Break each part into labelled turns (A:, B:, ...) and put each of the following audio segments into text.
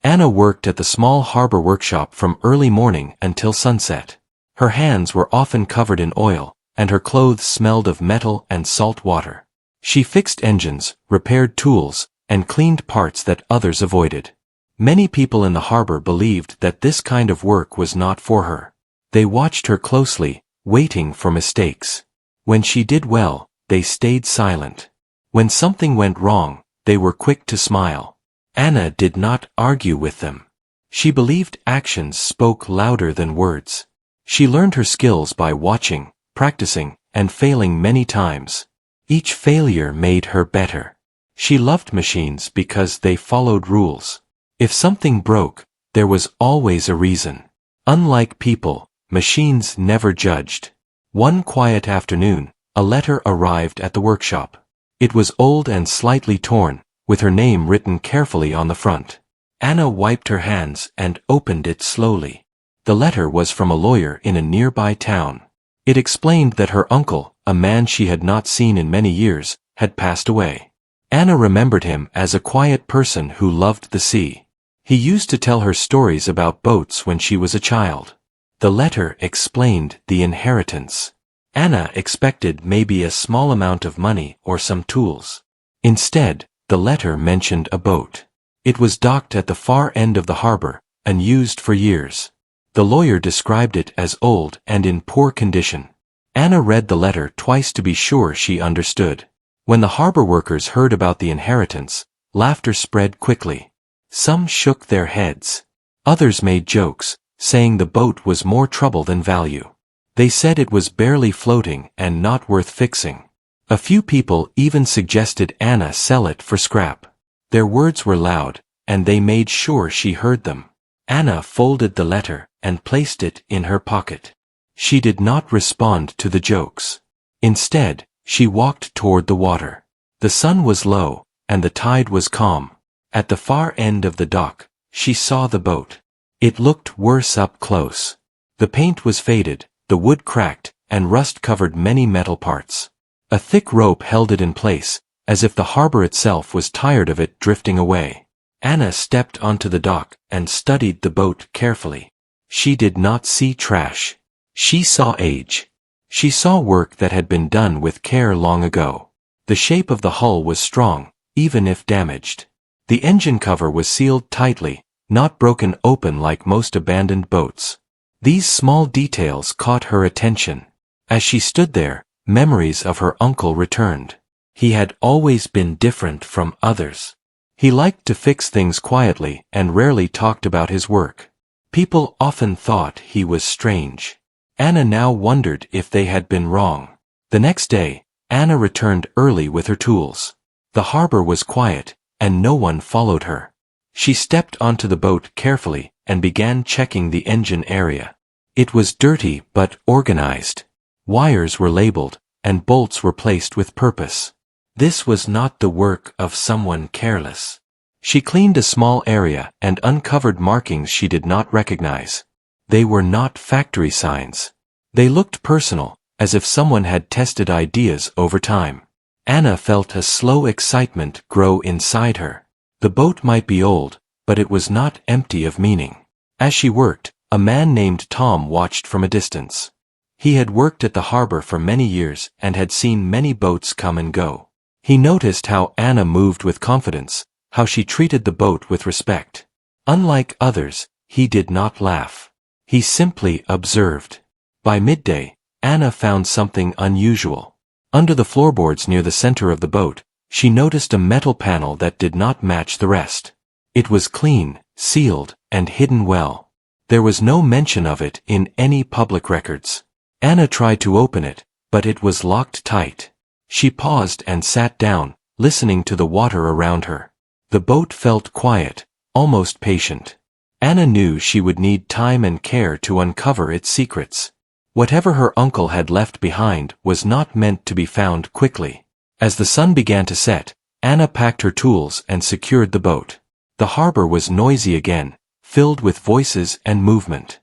A: Anna worked at the small harbor workshop from early morning until sunset. Her hands were often covered in oil, and her clothes smelled of metal and salt water. She fixed engines, repaired tools, and cleaned parts that others avoided. Many people in the harbor believed that this kind of work was not for her. They watched her closely, waiting for mistakes. When she did well, they stayed silent. When something went wrong, they were quick to smile. Anna did not argue with them. She believed actions spoke louder than words. She learned her skills by watching, practicing, and failing many times. Each failure made her better. She loved machines because they followed rules. If something broke, there was always a reason. Unlike people, machines never judged. One quiet afternoon, a letter arrived at the workshop. It was old and slightly torn, with her name written carefully on the front. Anna wiped her hands and opened it slowly. The letter was from a lawyer in a nearby town. It explained that her uncle, a man she had not seen in many years, had passed away. Anna remembered him as a quiet person who loved the sea. He used to tell her stories about boats when she was a child. The letter explained the inheritance. Anna expected maybe a small amount of money or some tools. Instead, the letter mentioned a boat. It was docked at the far end of the harbor, unused for years. The lawyer described it as old and in poor condition. Anna read the letter twice to be sure she understood. When the harbor workers heard about the inheritance, laughter spread quickly. Some shook their heads. Others made jokes, saying the boat was more trouble than value. They said it was barely floating and not worth fixing. A few people even suggested Anna sell it for scrap. Their words were loud, and they made sure she heard them. Anna folded the letter and placed it in her pocket. She did not respond to the jokes. Instead, she walked toward the water. The sun was low, and the tide was calm. At the far end of the dock, she saw the boat. It looked worse up close. The paint was faded, the wood cracked, and rust covered many metal parts. A thick rope held it in place, as if the harbor itself was tired of it drifting away. Anna stepped onto the dock and studied the boat carefully. She did not see trash. She saw age. She saw work that had been done with care long ago. The shape of the hull was strong, even if damaged. The engine cover was sealed tightly, not broken open like most abandoned boats. These small details caught her attention. As she stood there, memories of her uncle returned. He had always been different from others. He liked to fix things quietly and rarely talked about his work. People often thought he was strange. Anna now wondered if they had been wrong. The next day, Anna returned early with her tools. The harbor was quiet, and no one followed her. She stepped onto the boat carefully and began checking the engine area. It was dirty but organized. Wires were labeled, and bolts were placed with purpose. This was not the work of someone careless. She cleaned a small area and uncovered markings she did not recognize. They were not factory signs. They looked personal, as if someone had tested ideas over time. Anna felt a slow excitement grow inside her. The boat might be old, but it was not empty of meaning. As she worked, a man named Tom watched from a distance. He had worked at the harbor for many years and had seen many boats come and go. He noticed how Anna moved with confidence, how she treated the boat with respect. Unlike others, he did not laugh. He simply observed. By midday, Anna found something unusual. Under the floorboards near the center of the boat, she noticed a metal panel that did not match the rest. It was clean, sealed, and hidden well. There was no mention of it in any public records. Anna tried to open it, but it was locked tight. She paused and sat down, listening to the water around her. The boat felt quiet, almost patient. Anna knew she would need time and care to uncover its secrets. Whatever her uncle had left behind was not meant to be found quickly. As the sun began to set, Anna packed her tools and secured the boat. The harbor was noisy again, filled with voices and movement.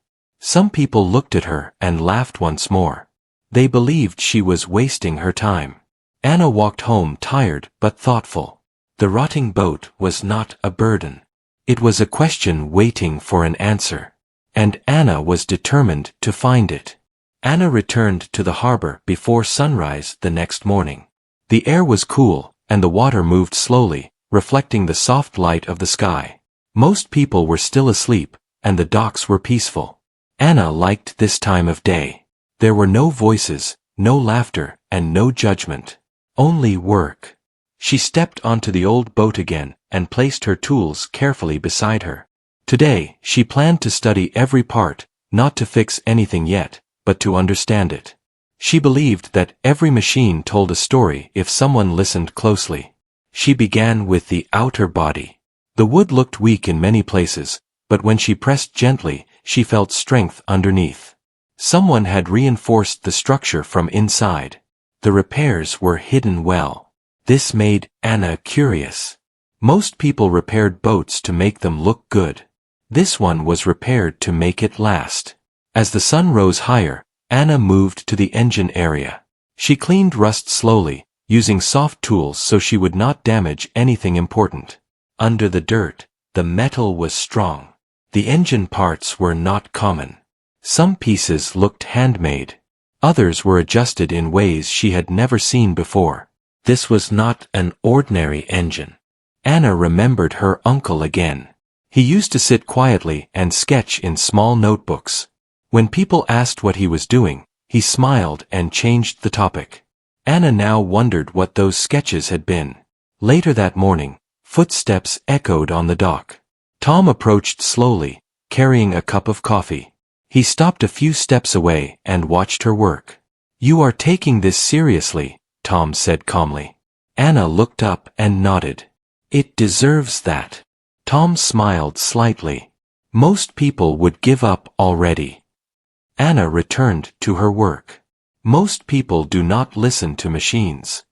A: Some people looked at her and laughed once more. They believed she was wasting her time. Anna walked home tired but thoughtful. The rotting boat was not a burden. It was a question waiting for an answer. And Anna was determined to find it. Anna returned to the harbor before sunrise the next morning. The air was cool, and the water moved slowly, reflecting the soft light of the sky. Most people were still asleep, and the docks were peaceful. Anna liked this time of day. There were no voices, no laughter, and no judgment. Only work. She stepped onto the old boat again, and placed her tools carefully beside her. Today, she planned to study every part, not to fix anything yet, but to understand it. She believed that every machine told a story if someone listened closely. She began with the outer body. The wood looked weak in many places, but when she pressed gently, she felt strength underneath. Someone had reinforced the structure from inside. The repairs were hidden well. This made Anna curious. Most people repaired boats to make them look good. This one was repaired to make it last. As the sun rose higher, Anna moved to the engine area. She cleaned rust slowly, using soft tools so she would not damage anything important. Under the dirt, the metal was strong. The engine parts were not common. Some pieces looked handmade. Others were adjusted in ways she had never seen before. This was not an ordinary engine. Anna remembered her uncle again. He used to sit quietly and sketch in small notebooks. When people asked what he was doing, he smiled and changed the topic. Anna now wondered what those sketches had been. Later that morning, footsteps echoed on the dock. Tom approached slowly, carrying a cup of coffee. He stopped a few steps away and watched her work. "You are taking this seriously," Tom said calmly. Anna looked up and nodded. "It deserves that." Tom smiled slightly. Most people would give up already. Anna returned to her work. Most people do not listen to machines.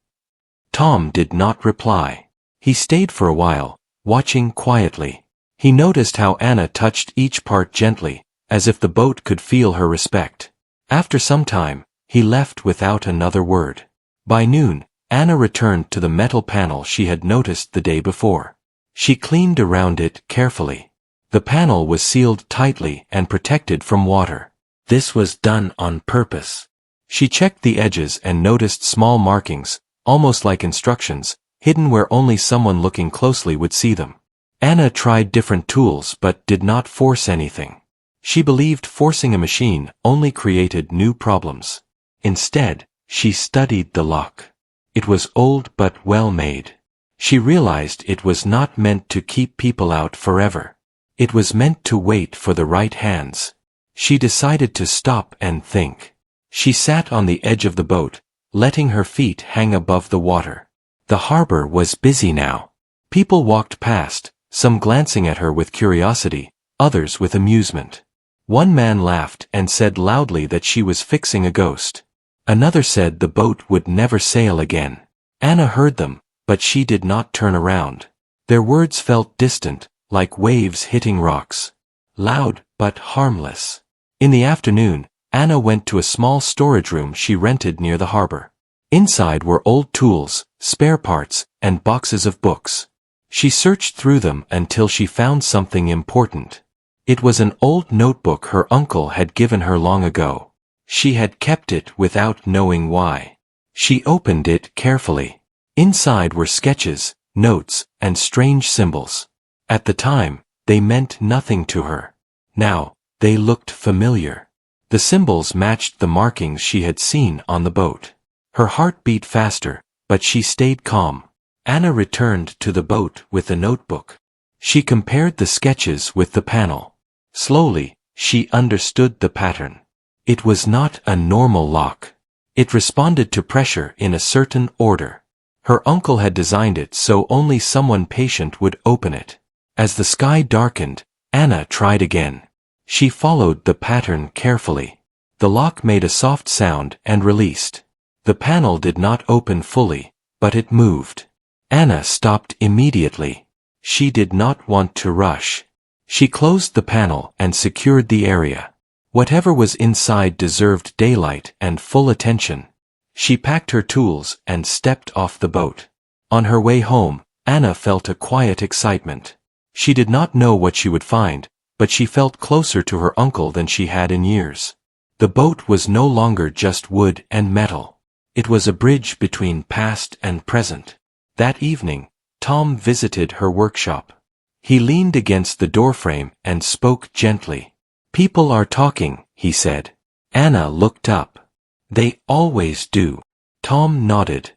A: Tom did not reply. He stayed for a while, watching quietly. He noticed how Anna touched each part gently, as if the boat could feel her respect. After some time, he left without another word. By noon, Anna returned to the metal panel she had noticed the day before. She cleaned around it carefully. The panel was sealed tightly and protected from water. This was done on purpose. She checked the edges and noticed small markings, almost like instructions, hidden where only someone looking closely would see them. Anna tried different tools but did not force anything. She believed forcing a machine only created new problems. Instead, she studied the lock. It was old but well made. She realized it was not meant to keep people out forever. It was meant to wait for the right hands. She decided to stop and think. She sat on the edge of the boat, letting her feet hang above the water. The harbor was busy now. People walked past, some glancing at her with curiosity, others with amusement. One man laughed and said loudly that she was fixing a ghost. Another said the boat would never sail again. Anna heard them, but she did not turn around. Their words felt distant, like waves hitting rocks. Loud, but harmless. In the afternoon, Anna went to a small storage room she rented near the harbor. Inside were old tools, spare parts, and boxes of books. She searched through them until she found something important. It was an old notebook her uncle had given her long ago. She had kept it without knowing why. She opened it carefully. Inside were sketches, notes, and strange symbols. At the time, they meant nothing to her. Now, they looked familiar. The symbols matched the markings she had seen on the boat. Her heart beat faster, but she stayed calm. Anna returned to the boat with the notebook. She compared the sketches with the panel. Slowly, she understood the pattern. It was not a normal lock. It responded to pressure in a certain order. Her uncle had designed it so only someone patient would open it. As the sky darkened, Anna tried again. She followed the pattern carefully. The lock made a soft sound and released. The panel did not open fully, but it moved. Anna stopped immediately. She did not want to rush. She closed the panel and secured the area. Whatever was inside deserved daylight and full attention. She packed her tools and stepped off the boat. On her way home, Anna felt a quiet excitement. She did not know what she would find, but she felt closer to her uncle than she had in years. The boat was no longer just wood and metal. It was a bridge between past and present. That evening, Tom visited her workshop. He leaned against the doorframe and spoke gently. "People are talking," he said. Anna looked up. "They always do." Tom nodded.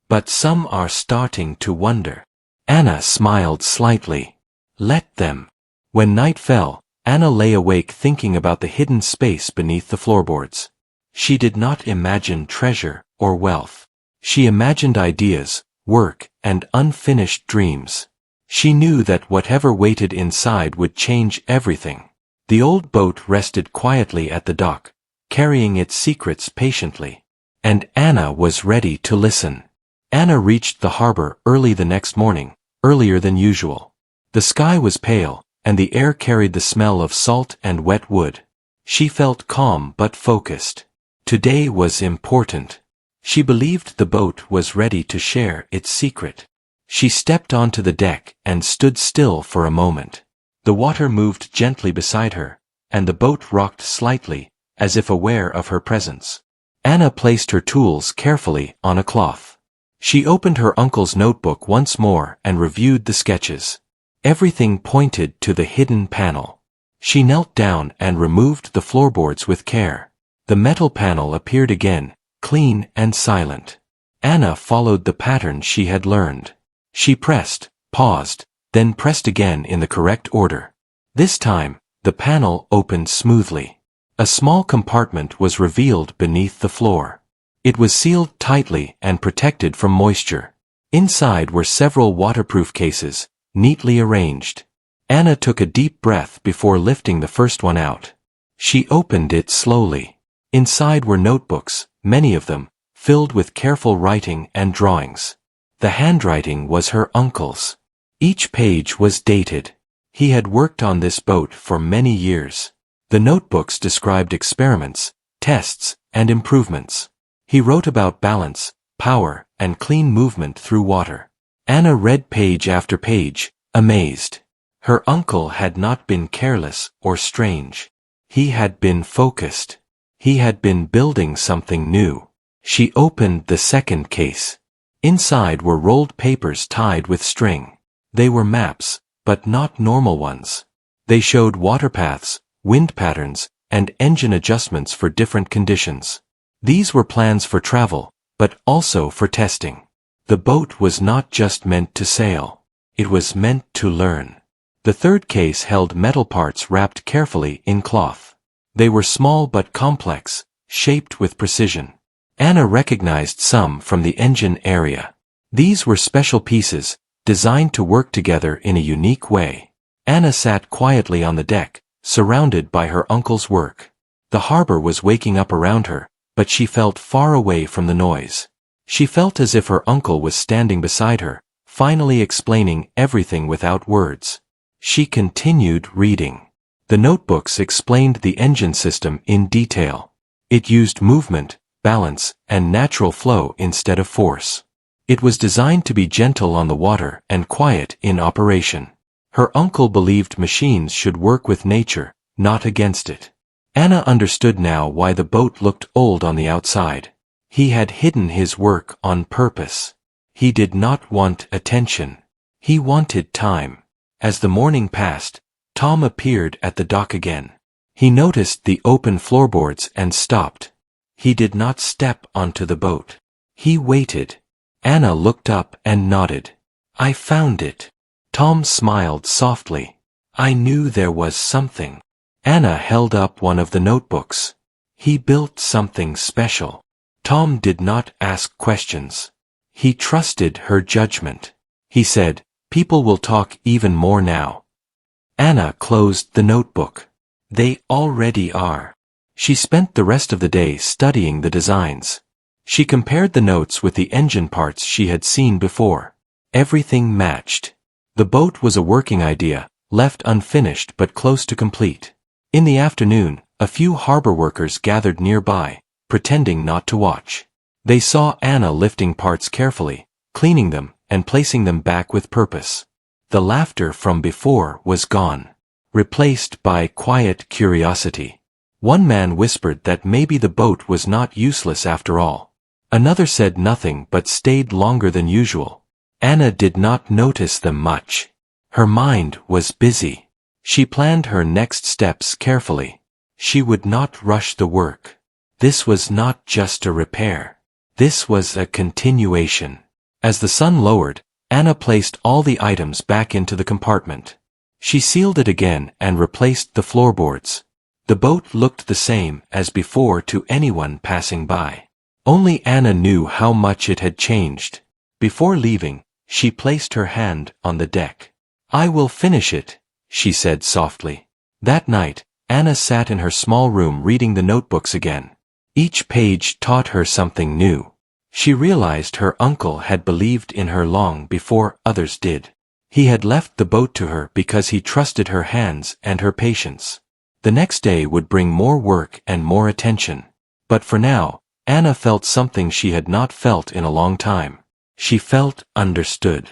A: "But some are starting to wonder." Anna smiled slightly. "Let them." When night fell, Anna lay awake thinking about the hidden space beneath the floorboards. She did not imagine treasure or wealth. She imagined ideas, work, and unfinished dreams. She knew that whatever waited inside would change everything. The old boat rested quietly at the dock, carrying its secrets patiently. And Anna was ready to listen. Anna reached the harbor early the next morning, earlier than usual. The sky was pale, and the air carried the smell of salt and wet wood. She felt calm but focused. Today was important. She believed the boat was ready to share its secret. She stepped onto the deck and stood still for a moment. The water moved gently beside her, and the boat rocked slightly, as if aware of her presence. Anna placed her tools carefully on a cloth. She opened her uncle's notebook once more and reviewed the sketches. Everything pointed to the hidden panel. She knelt down and removed the floorboards with care. The metal panel appeared again, clean and silent. Anna followed the pattern she had learned. She pressed, paused, then pressed again in the correct order. This time, the panel opened smoothly. A small compartment was revealed beneath the floor. It was sealed tightly and protected from moisture. Inside were several waterproof cases, neatly arranged. Anna took a deep breath before lifting the first one out. She opened it slowly. Inside were notebooks, many of them, filled with careful writing and drawings. The handwriting was her uncle's. Each page was dated. He had worked on this boat for many years. The notebooks described experiments, tests, and improvements. He wrote about balance, power, and clean movement through water. Anna read page after page, amazed. Her uncle had not been careless or strange. He had been focused. He had been building something new. She opened the second case. Inside were rolled papers tied with string. They were maps, but not normal ones. They showed water paths, wind patterns, and engine adjustments for different conditions. These were plans for travel, but also for testing. The boat was not just meant to sail. It was meant to learn. The third case held metal parts wrapped carefully in cloth. They were small but complex, shaped with precision. Anna recognized some from the engine area. These were special pieces, designed to work together in a unique way. Anna sat quietly on the deck, surrounded by her uncle's work. The harbor was waking up around her, but she felt far away from the noise. She felt as if her uncle was standing beside her, finally explaining everything without words. She continued reading. The notebooks explained the engine system in detail. It used movement, balance, and natural flow instead of force. It was designed to be gentle on the water and quiet in operation. Her uncle believed machines should work with nature, not against it. Anna understood now why the boat looked old on the outside. He had hidden his work on purpose. He did not want attention. He wanted time. As the morning passed, Tom appeared at the dock again. He noticed the open floorboards and stopped. He did not step onto the boat. He waited. Anna looked up and nodded. "I found it." Tom smiled softly. "I knew there was something." Anna held up one of the notebooks. "He built something special." Tom did not ask questions. He trusted her judgment. He said, "People will talk even more now." Anna closed the notebook. "They already are." She spent the rest of the day studying the designs. She compared the notes with the engine parts she had seen before. Everything matched. The boat was a working idea, left unfinished but close to complete. In the afternoon, a few harbor workers gathered nearby, pretending not to watch. They saw Anna lifting parts carefully, cleaning them, and placing them back with purpose. The laughter from before was gone, replaced by quiet curiosity. One man whispered that maybe the boat was not useless after all. Another said nothing but stayed longer than usual. Anna did not notice them much. Her mind was busy. She planned her next steps carefully. She would not rush the work. This was not just a repair. This was a continuation. As the sun lowered, Anna placed all the items back into the compartment. She sealed it again and replaced the floorboards. The boat looked the same as before to anyone passing by. Only Anna knew how much it had changed. Before leaving, she placed her hand on the deck. "I will finish it," she said softly. That night, Anna sat in her small room reading the notebooks again. Each page taught her something new. She realized her uncle had believed in her long before others did. He had left the boat to her because he trusted her hands and her patience. The next day would bring more work and more attention. But for now, Anna felt something she had not felt in a long time. She felt understood.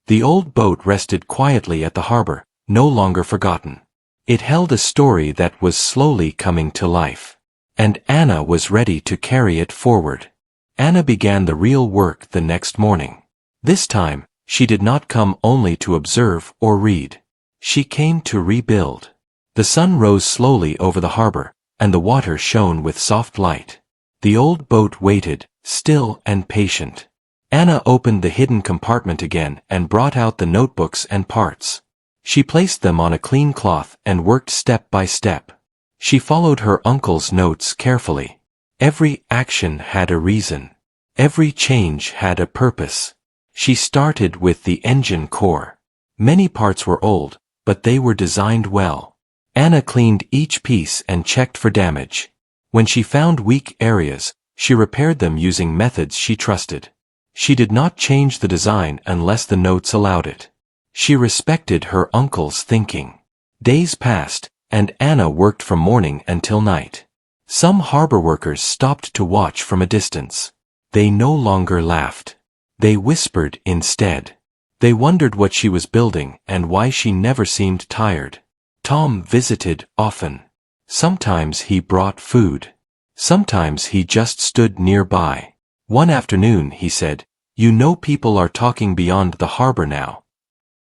A: The old boat rested quietly at the harbor, no longer forgotten. It held a story that was slowly coming to life. And Anna was ready to carry it forward. Anna began the real work the next morning. This time, she did not come only to observe or read. She came to rebuild. The sun rose slowly over the harbor, and the water shone with soft light. The old boat waited, still and patient. Anna opened the hidden compartment again and brought out the notebooks and parts. She placed them on a clean cloth and worked step by step. She followed her uncle's notes carefully. Every action had a reason. Every change had a purpose. She started with the engine core. Many parts were old, but they were designed well. Anna cleaned each piece and checked for damage. When she found weak areas, she repaired them using methods she trusted. She did not change the design unless the notes allowed it. She respected her uncle's thinking. Days passed, and Anna worked from morning until night. Some harbor workers stopped to watch from a distance. They no longer laughed. They whispered instead. They wondered what she was building and why she never seemed tired. Tom visited often. Sometimes he brought food. Sometimes he just stood nearby. One afternoon he said, "You know people are talking beyond the harbor now."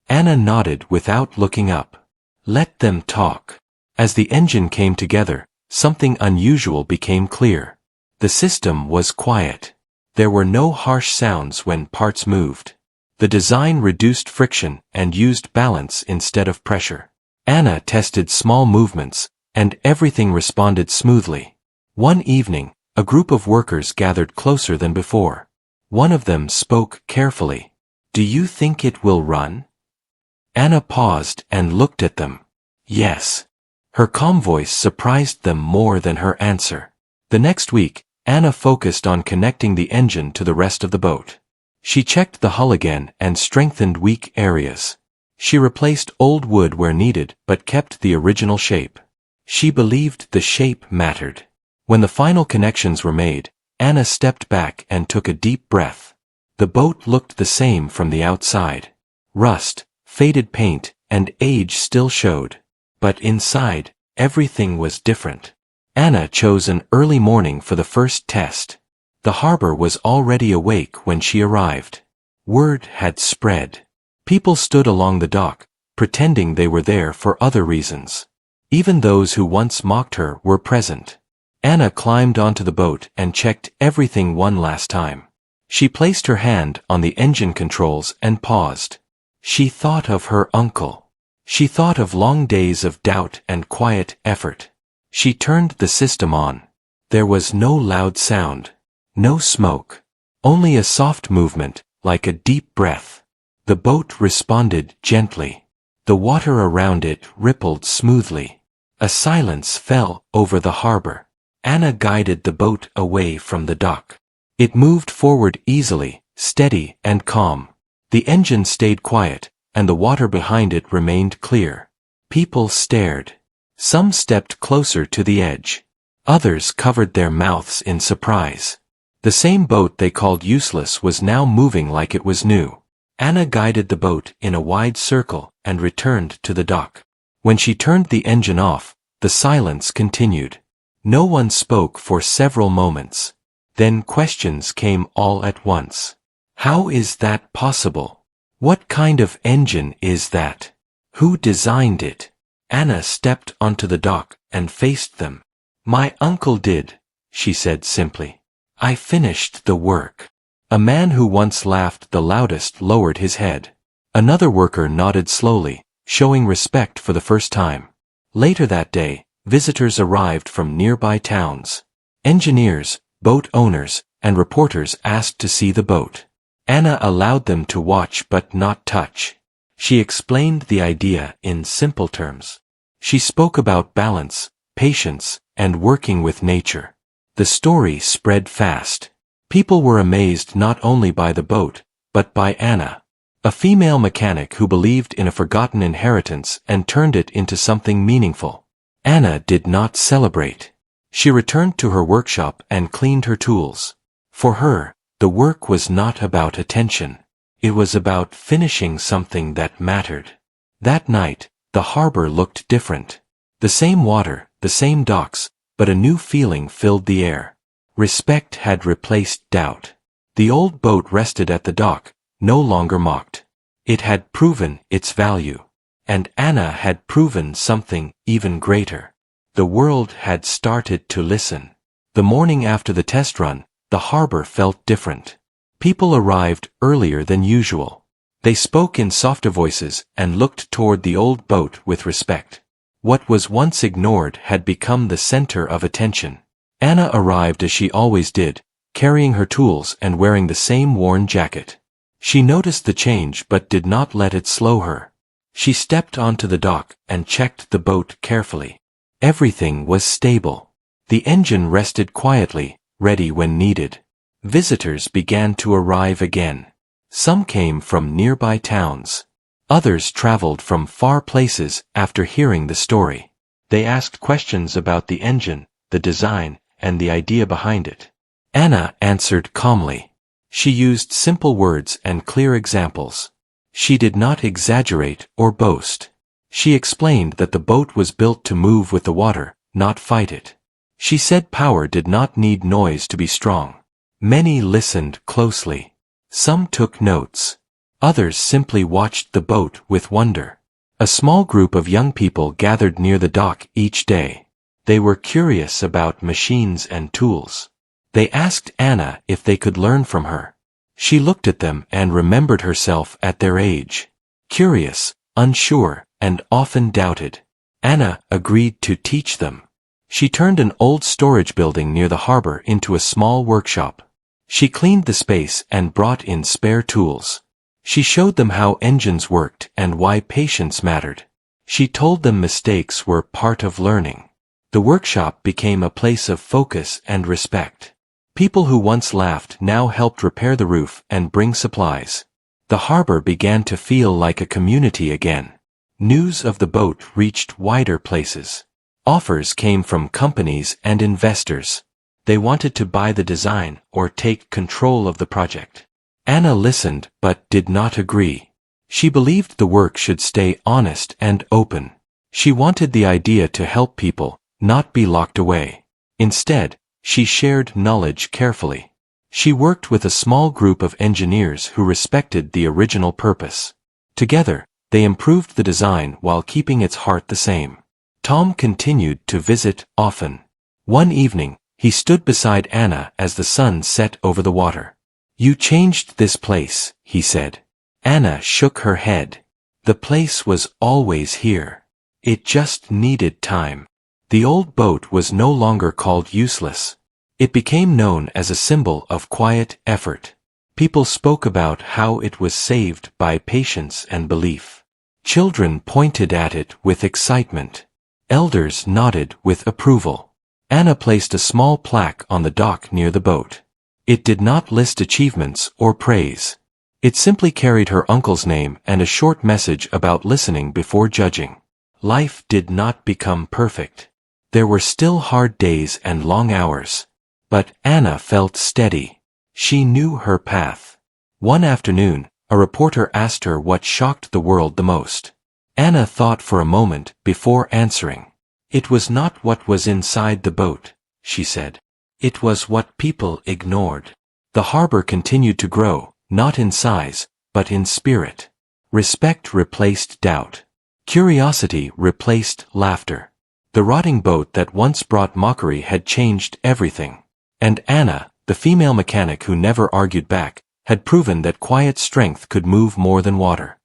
A: Anna nodded without looking up. Let them talk. As the engine came together, something unusual became clear. The system was quiet. There were no harsh sounds when parts moved. The design reduced friction and used balance instead of pressure. Anna tested small movements, and everything responded smoothly. One evening, a group of workers gathered closer than before. One of them spoke carefully. "Do you think it will run?" Anna paused and looked at them. Yes. Her calm voice surprised them more than her answer. The next week, Anna focused on connecting the engine to the rest of the boat. She checked the hull again and strengthened weak areas. She replaced old wood where needed but kept the original shape. She believed the shape mattered. When the final connections were made, Anna stepped back and took a deep breath. The boat looked the same from the outside. Rust, faded paint, and age still showed. But inside, everything was different. Anna chose an early morning for the first test. The harbor was already awake when she arrived. Word had spread. People stood along the dock, pretending they were there for other reasons. Even those who once mocked her were present. Anna climbed onto the boat and checked everything one last time. She placed her hand on the engine controls and paused. She thought of her uncle. She thought of long days of doubt and quiet effort. She turned the system on. There was no loud sound. No smoke. Only a soft movement, like a deep breath. The boat responded gently. The water around it rippled smoothly. A silence fell over the harbor. Anna guided the boat away from the dock. It moved forward easily, steady and calm. The engine stayed quiet, and the water behind it remained clear. People stared. Some stepped closer to the edge. Others covered their mouths in surprise. The same boat they called useless was now moving like it was new. Anna guided the boat in a wide circle and returned to the dock. When she turned the engine off, the silence continued. No one spoke for several moments. Then questions came all at once. How is that possible? What kind of engine is that? Who designed it? Anna stepped onto the dock and faced them. My uncle did, she said simply. I finished the work. A man who once laughed the loudest lowered his head. Another worker nodded slowly, showing respect for the first time. Later that day, visitors arrived from nearby towns. Engineers, boat owners, and reporters asked to see the boat. Anna allowed them to watch but not touch. She explained the idea in simple terms. She spoke about balance, patience, and working with nature. The story spread fast. People were amazed not only by the boat, but by Anna, a female mechanic who believed in a forgotten inheritance and turned it into something meaningful. Anna did not celebrate. She returned to her workshop and cleaned her tools. For her, the work was not about attention. It was about finishing something that mattered. That night, the harbor looked different. The same water, the same docks, but a new feeling filled the air. Respect had replaced doubt. The old boat rested at the dock, no longer mocked. It had proven its value. And Anna had proven something even greater. The world had started to listen. The morning after the test run, the harbor felt different. People arrived earlier than usual. They spoke in softer voices and looked toward the old boat with respect. What was once ignored had become the center of attention. Anna arrived as she always did, carrying her tools and wearing the same worn jacket. She noticed the change but did not let it slow her. She stepped onto the dock and checked the boat carefully. Everything was stable. The engine rested quietly, ready when needed. Visitors began to arrive again. Some came from nearby towns. Others traveled from far places after hearing the story. They asked questions about the engine, the design, and the idea behind it. Anna answered calmly. She used simple words and clear examples. She did not exaggerate or boast. She explained that the boat was built to move with the water, not fight it. She said power did not need noise to be strong. Many listened closely. Some took notes. Others simply watched the boat with wonder. A small group of young people gathered near the dock each day. They were curious about machines and tools. They asked Anna if they could learn from her. She looked at them and remembered herself at their age. Curious, unsure, and often doubted. Anna agreed to teach them. She turned an old storage building near the harbor into a small workshop. She cleaned the space and brought in spare tools. She showed them how engines worked and why patience mattered. She told them mistakes were part of learning. The workshop became a place of focus and respect. People who once laughed now helped repair the roof and bring supplies. The harbor began to feel like a community again. News of the boat reached wider places. Offers came from companies and investors. They wanted to buy the design or take control of the project. Anna listened but did not agree. She believed the work should stay honest and open. She wanted the idea to help people, not be locked away. Instead, she shared knowledge carefully. She worked with a small group of engineers who respected the original purpose. Together, they improved the design while keeping its heart the same. Tom continued to visit often. One evening, he stood beside Anna as the sun set over the water. "You changed this place," he said. Anna shook her head. The place was always here. It just needed time. The old boat was no longer called useless. It became known as a symbol of quiet effort. People spoke about how it was saved by patience and belief. Children pointed at it with excitement. Elders nodded with approval. Anna placed a small plaque on the dock near the boat. It did not list achievements or praise. It simply carried her uncle's name and a short message about listening before judging. Life did not become perfect. There were still hard days and long hours. But Anna felt steady. She knew her path. One afternoon, A reporter asked her what shocked the world the most. Anna thought for a moment before answering. "It was not what was inside the boat," she said. "It was what people ignored." The harbor continued to grow, not in size, but in spirit. Respect replaced doubt. Curiosity replaced laughter. The rotting boat that once brought mockery had changed everything. And Anna, the female mechanic who never argued back, had proven that quiet strength could move more than water.